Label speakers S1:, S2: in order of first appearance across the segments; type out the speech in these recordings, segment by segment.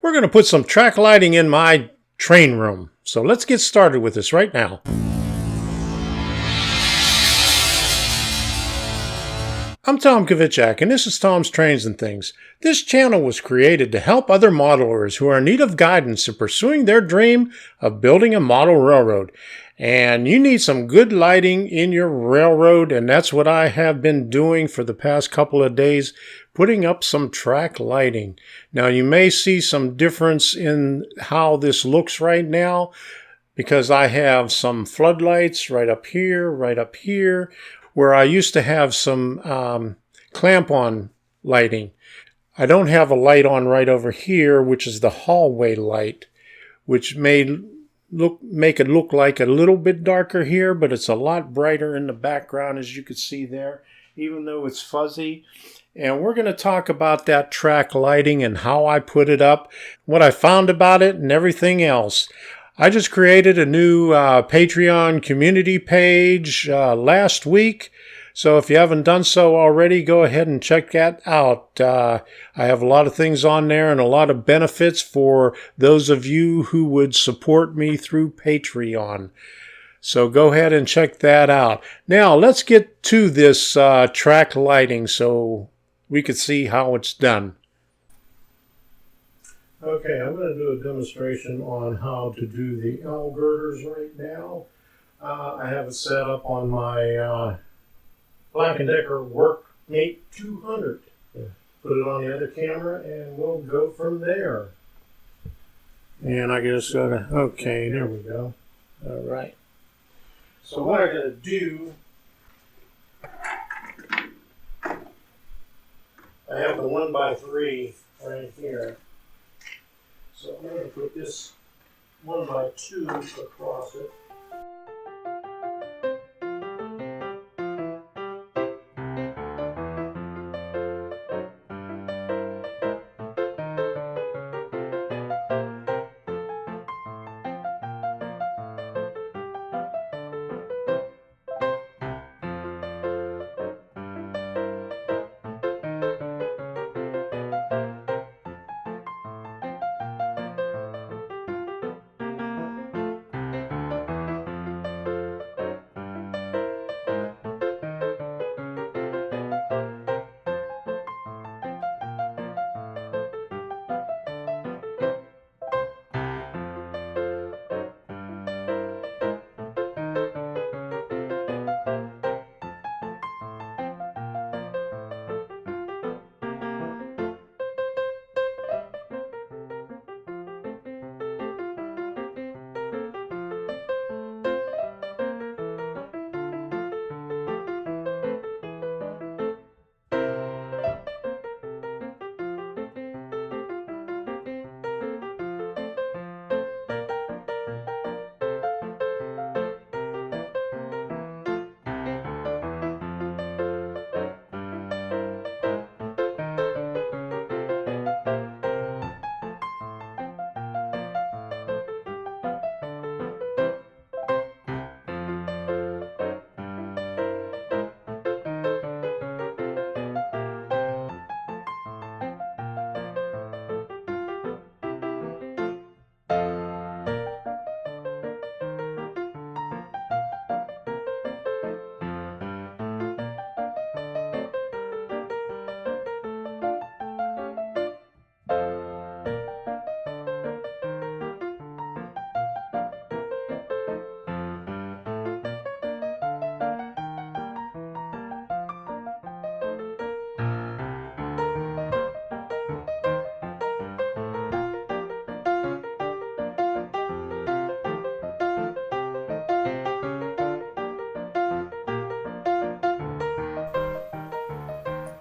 S1: We're going to put some track lighting in my train room. So let's get started with this right now. I'm Tom Kovichak, and this is Tom's Trains and Things. This channel was created to help other modelers who are in need of guidance in pursuing their dream of building a model railroad. And you need some good lighting in your railroad, and that's what I have been doing for the past couple of days, putting up some track lighting. Now, you may see some difference in how this looks right now, because I have some floodlights right up here, where I used to have some clamp-on lighting. I don't have a light on right over here, which is the hallway light, which may make it look like a little bit darker here, but it's a lot brighter in the background, as you can see there, even though it's fuzzy. And we're going to talk about that track lighting and how I put it up, what I found about it, and everything else. I just created a new Patreon community page last week. So if you haven't done so already, go ahead and check that out. I have a lot of things on there and a lot of benefits for those of you who would support me through Patreon. So go ahead and check that out. Now let's get to this track lighting so we can see how it's done. Okay, I'm going to do a demonstration on how to do the L girders right now. I have it set up on my Black & Decker Workmate 200. Put it on the other camera and we'll go from there. And I just gotta, okay, there we go. All right. So what I'm gonna do, I have the 1x3 right here. So I'm going to put this 1x2 across it.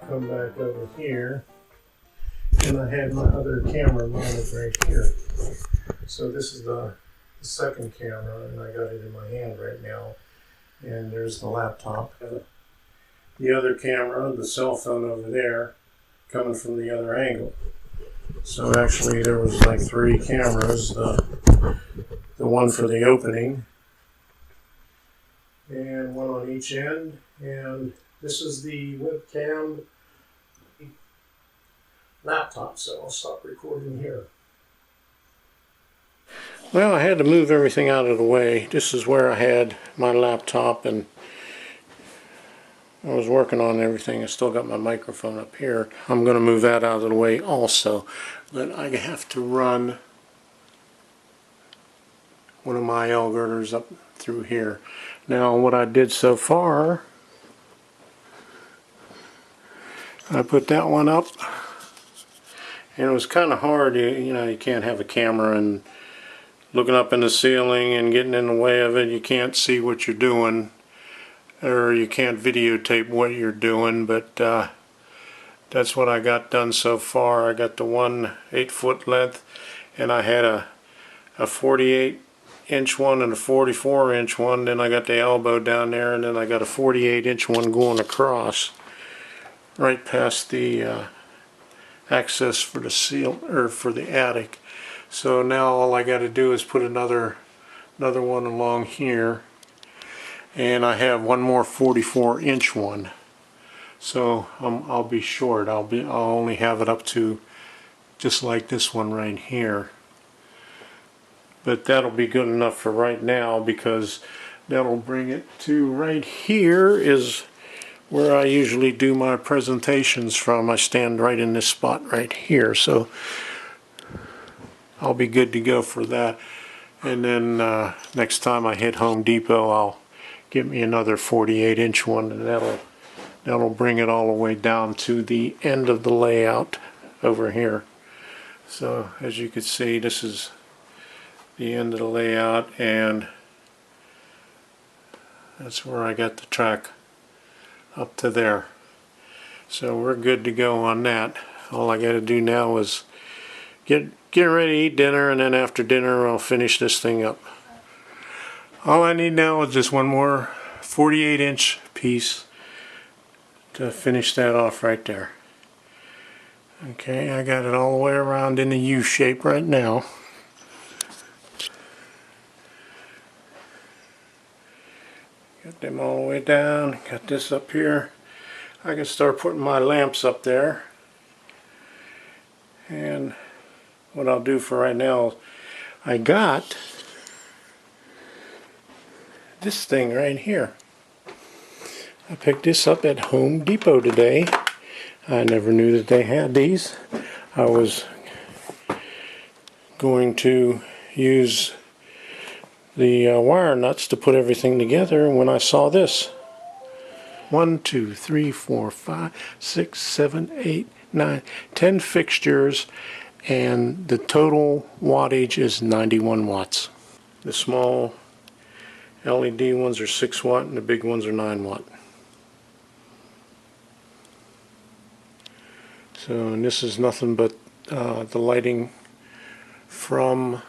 S1: Come back over here, and I had my other camera mounted right here. So this is the second camera, and I got it in my hand right now. And there's the laptop. The other camera, the cell phone over there, coming from the other angle. So actually there was like 3 cameras, the one for the opening, and one on each end, and this is the webcam laptop, so I'll stop recording here. Well, I had to move everything out of the way. This is where I had my laptop and I was working on everything. I still got my microphone up here. I'm going to move that out of the way also. But I have to run one of my L girders up through here. Now what I did so far, I put that one up. And it was kind of hard. You know, you can't have a camera and looking up in the ceiling and getting in the way of it. You can't see what you're doing, or you can't videotape what you're doing, but that's what I got done so far. I got the one 8-foot length, and I had a 48-inch one and a 44-inch one. Then I got the elbow down there, and then I got a 48-inch one going across right past the access for the seal, or for the attic. So now all I got to do is put another one along here, and I have one more 44-inch one. So I'll be short. I'll only have it up to just like this one right here. But that'll be good enough for right now, because that'll bring it to right here is where I usually do my presentations from. I stand right in this spot right here, so I'll be good to go for that. And then next time I hit Home Depot, I'll get me another 48-inch one, and that'll bring it all the way down to the end of the layout over here. So as you can see, this is the end of the layout, and that's where I got the track up to there. So we're good to go on that. All I got to do now is get ready to eat dinner, and then after dinner I'll finish this thing up. All I need now is just one more 48-inch piece to finish that off right there. Okay, I got it all the way around in the U shape right now. Got them all the way down, got this up here. I can start putting my lamps up there. And what I'll do for right now, I got this thing right here. I picked this up at Home Depot today. I never knew that they had these. I was going to use the wire nuts to put everything together when I saw this. 1, 2, 3, 4, 5, 6, 7, 8, 9, 10 fixtures, and the total wattage is 91 watts. The small LED ones are 6 watt and the big ones are 9 watt. So, and this is nothing but the lighting from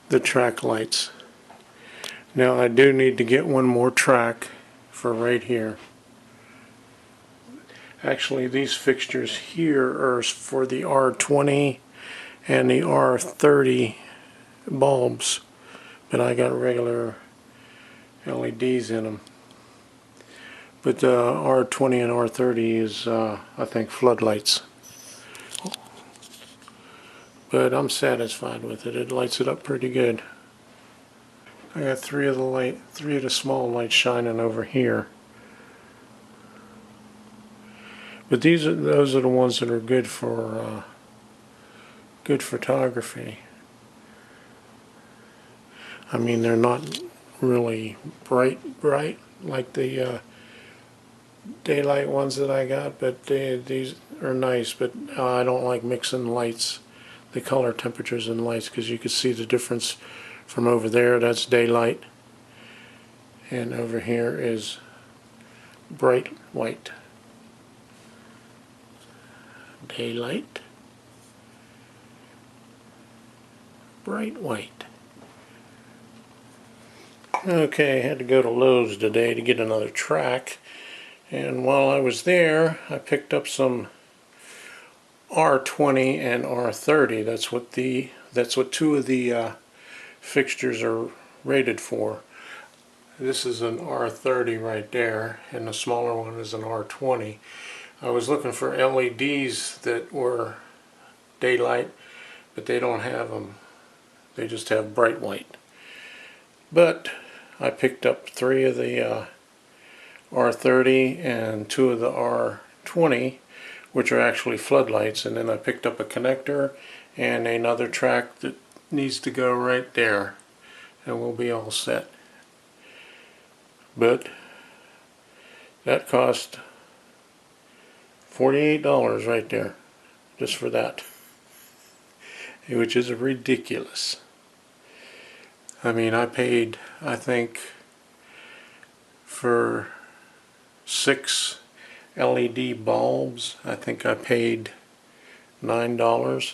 S1: the track lights. Now I do need to get one more track for right here. Actually, these fixtures here are for the R20 and the R30 bulbs, but I got regular LEDs in them. But the R20 and R30 is, I think, floodlights. But I'm satisfied with it. It lights it up pretty good. I got three of the small lights shining over here. But those are the ones that are good for good photography. I mean, they're not really bright like the daylight ones that I got, but these are nice. But I don't like mixing lights, the color temperatures and lights, because you can see the difference from over there. That's daylight, and over here is bright white. Daylight, bright white. Okay, I had to go to Lowe's today to get another track, and while I was there I picked up some R20 and R30. That's what two of the fixtures are rated for. This is an R30 right there, and the smaller one is an R20. I was looking for LEDs that were daylight, but they don't have them. They just have bright white. But I picked up 3 of the R30 and 2 of the R20, which are actually floodlights, and then I picked up a connector and another track that needs to go right there, and we'll be all set. But that cost $48 right there, just for that, which is ridiculous. I mean, I paid, I think, for 6 LED bulbs, I think I paid $9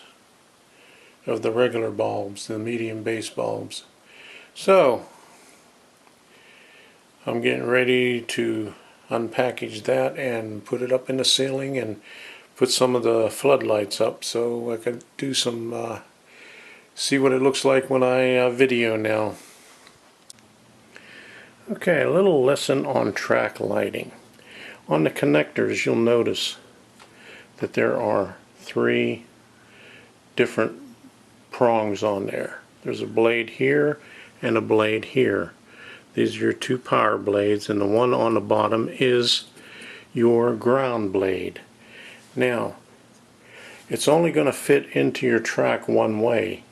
S1: of the regular bulbs, the medium base bulbs. So I'm getting ready to unpackage that and put it up in the ceiling and put some of the floodlights up so I can do some see what it looks like when I video now. Okay, a little lesson on track lighting. On the connectors, you'll notice that there are 3 different prongs on there. There's a blade here and a blade here. These are your 2 power blades, and the one on the bottom is your ground blade. Now, it's only going to fit into your track one way.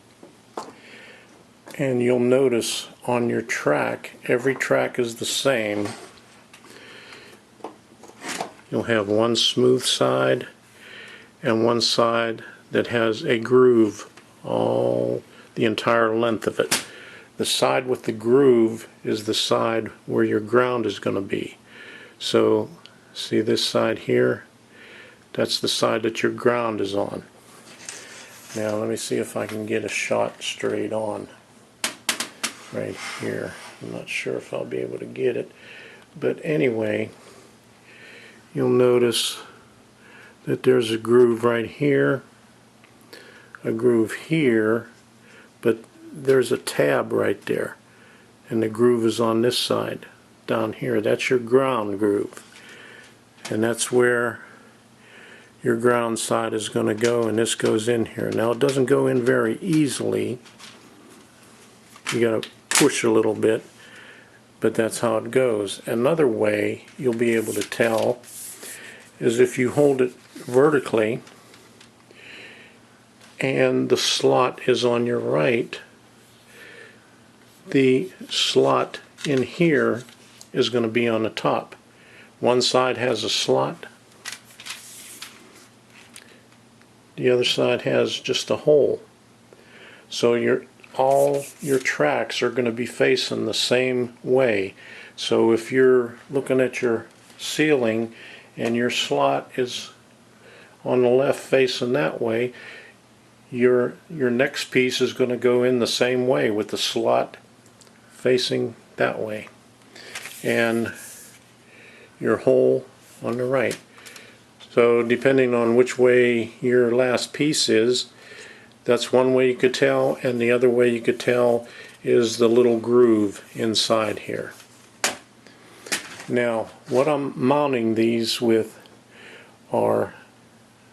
S1: And you'll notice on your track, every track is the same. You'll have one smooth side and one side that has a groove all the entire length of it. The side with the groove is the side where your ground is going to be. So see this side here? That's the side that your ground is on. Now let me see if I can get a shot straight on right here. I'm not sure if I'll be able to get it, but anyway, you'll notice that there's a groove right here, a groove here, but there's a tab right there, and the groove is on this side down here. That's your ground groove, and that's where your ground side is going to go, and this goes in here. Now it doesn't go in very easily. You got to push a little bit, but that's how it goes. Another way you'll be able to tell is if you hold it vertically and the slot is on your right, the slot in here is going to be on the top. One side has a slot, the other side has just a hole. So all your tracks are going to be facing the same way. So if you're looking at your ceiling and your slot is on the left facing that way, your next piece is going to go in the same way with the slot facing that way, and your hole on the right. So depending on which way your last piece is, that's one way you could tell, and the other way you could tell is the little groove inside here. Now, what I'm mounting these with are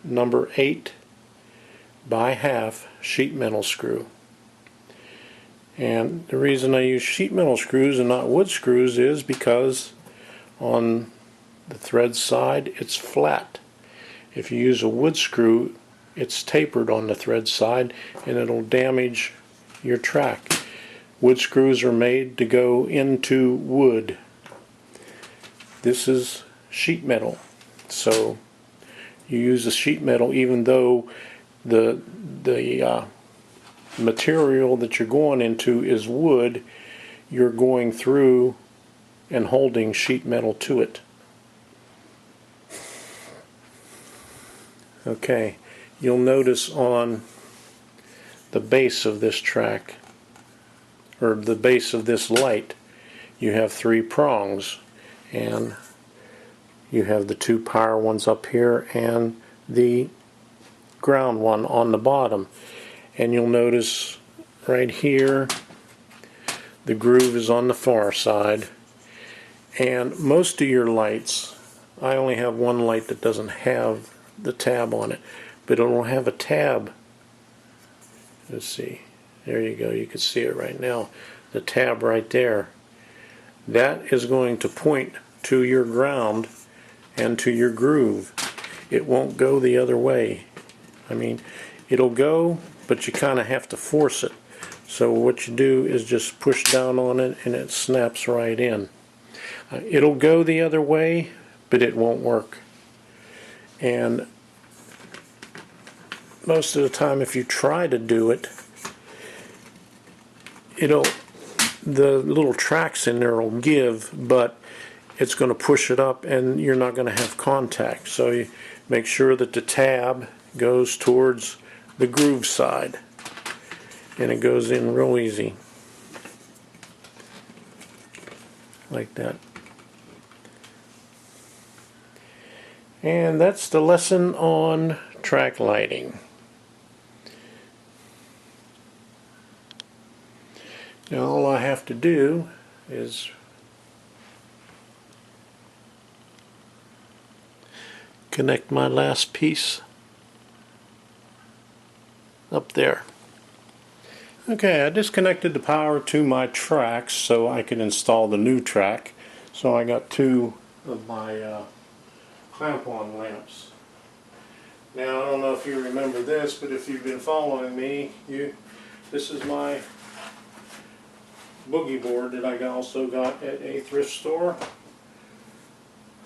S1: number 8 by half sheet metal screw. And the reason I use sheet metal screws and not wood screws is because on the thread side it's flat. If you use a wood screw, it's tapered on the thread side and it'll damage your track. Wood screws are made to go into wood. This is sheet metal, so you use the sheet metal even though the material that you're going into is wood. You're going through and holding sheet metal to it. Okay, you'll notice on the base of this track, or the base of this light, you have 3 prongs, and you have the 2 power ones up here and the ground one on the bottom. And you'll notice right here the groove is on the far side, and most of your lights, I only have one light that doesn't have the tab on it, but it'll have a tab. Let's see, There you go. You can see it right now. The tab right there. That is going to point to your ground and to your groove. It won't go the other way. I mean, it'll go, but you kind of have to force it. So what you do is just push down on it and it snaps right in. It'll go the other way, but it won't work. And most of the time if you try to do it, the little tracks in there will give, but it's going to push it up and you're not going to have contact. So you make sure that the tab goes towards the groove side and it goes in real easy like that. And that's the lesson on track lighting. Now all I have to do is connect my last piece up there. Okay, I disconnected the power to my tracks so I can install the new track. So I got two of my clamp-on lamps. Now I don't know if you remember this, but if you've been following me, this is my boogie board that I also got at a thrift store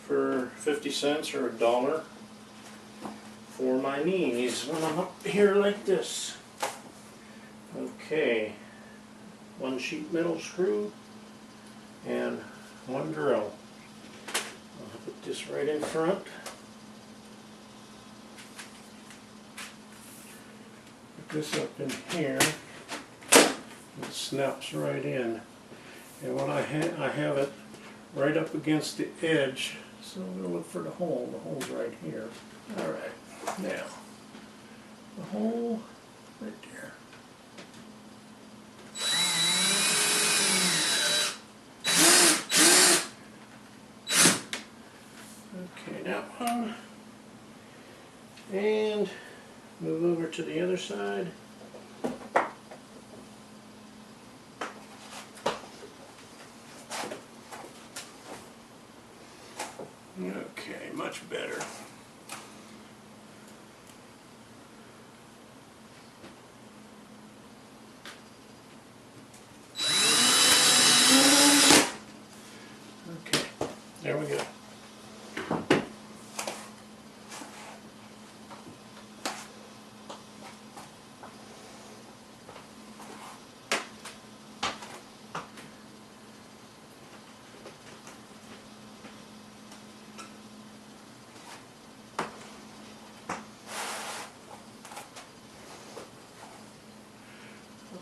S1: for 50 cents or $1 for my knees when I'm up here like this. Okay, one sheet metal screw and one drill. I'll put this right in front. Put this up in here. It snaps right in. And when I have it right up against the edge, so I'm going to look for the hole. The hole's right here. Alright, now, the hole right there. Okay, that one. And move over to the other side. Okay, much better. Okay, there we go.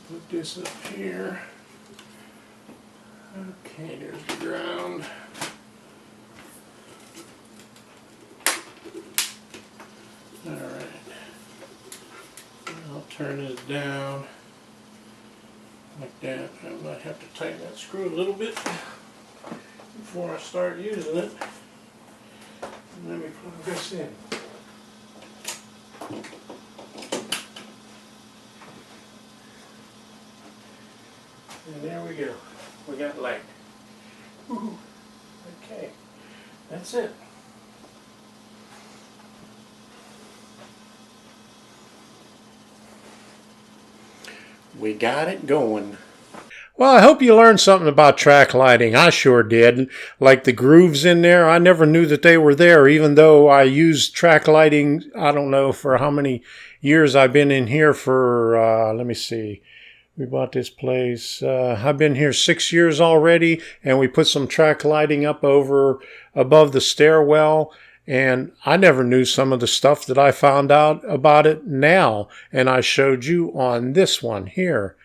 S1: Put this up here. Okay, there's the ground. Alright. I'll turn this down like that. I might have to tighten that screw a little bit before I start using it. And let me plug this in. And there we go. We got light. Woo-hoo. Okay, that's it. We got it going. Well, I hope you learned something about track lighting. I sure did. Like the grooves in there, I never knew that they were there, even though I used track lighting, I don't know for how many years I've been in here for, let me see. We bought this place. I've been here 6 years already, and we put some track lighting up above the stairwell. And I never knew some of the stuff that I found out about it now, and I showed you on this one here.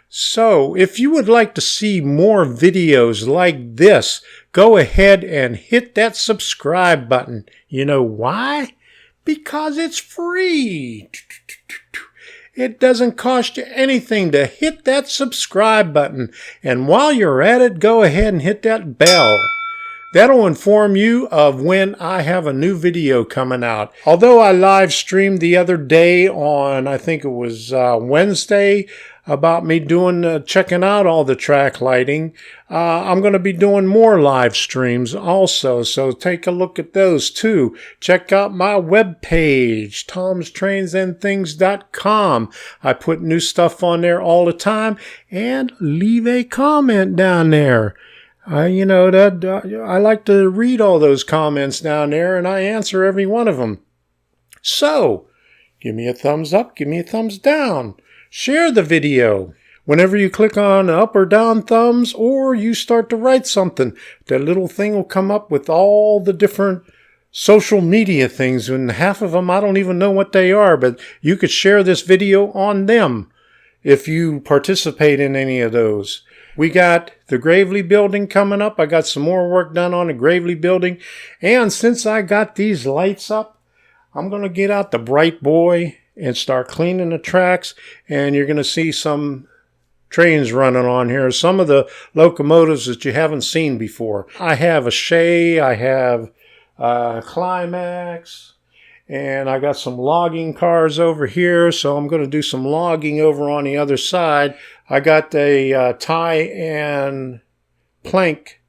S1: So if you would like to see more videos like this, go ahead and hit that subscribe button. You know why? Because it's free. It doesn't cost you anything to hit that subscribe button. And while you're at it, go ahead and hit that bell. That'll inform you of when I have a new video coming out. Although I live streamed the other day on, I think it was Wednesday, about me doing checking out all the track lighting. I'm going to be doing more live streams also, so take a look at those too. Check out my webpage, tomstrainsandthings.com. I put new stuff on there all the time, and leave a comment down there. I like to read all those comments down there, and I answer every one of them. So, give me a thumbs up, give me a thumbs down. Share the video. Whenever you click on up or down thumbs, or you start to write something, that little thing will come up with all the different social media things, and half of them I don't even know what they are, but you could share this video on them if you participate in any of those. We got the Gravely building coming up. I got some more work done on the Gravely building. And since I got these lights up, I'm going to get out the Bright Boy and start cleaning the tracks. And you're going to see some trains running on here. Some of the locomotives that you haven't seen before. I have a Shea, I have a Climax, and I got some logging cars over here. So I'm going to do some logging over on the other side. I got a tie and plank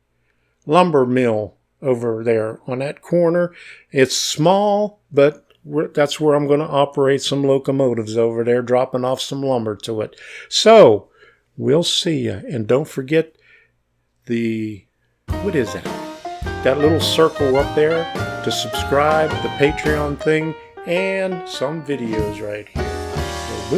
S1: lumber mill over there on that corner. It's small, but that's where I'm going to operate some locomotives over there, dropping off some lumber to it. So, we'll see you. And don't forget what is that? That little circle up there to subscribe, the Patreon thing, and some videos right here. So,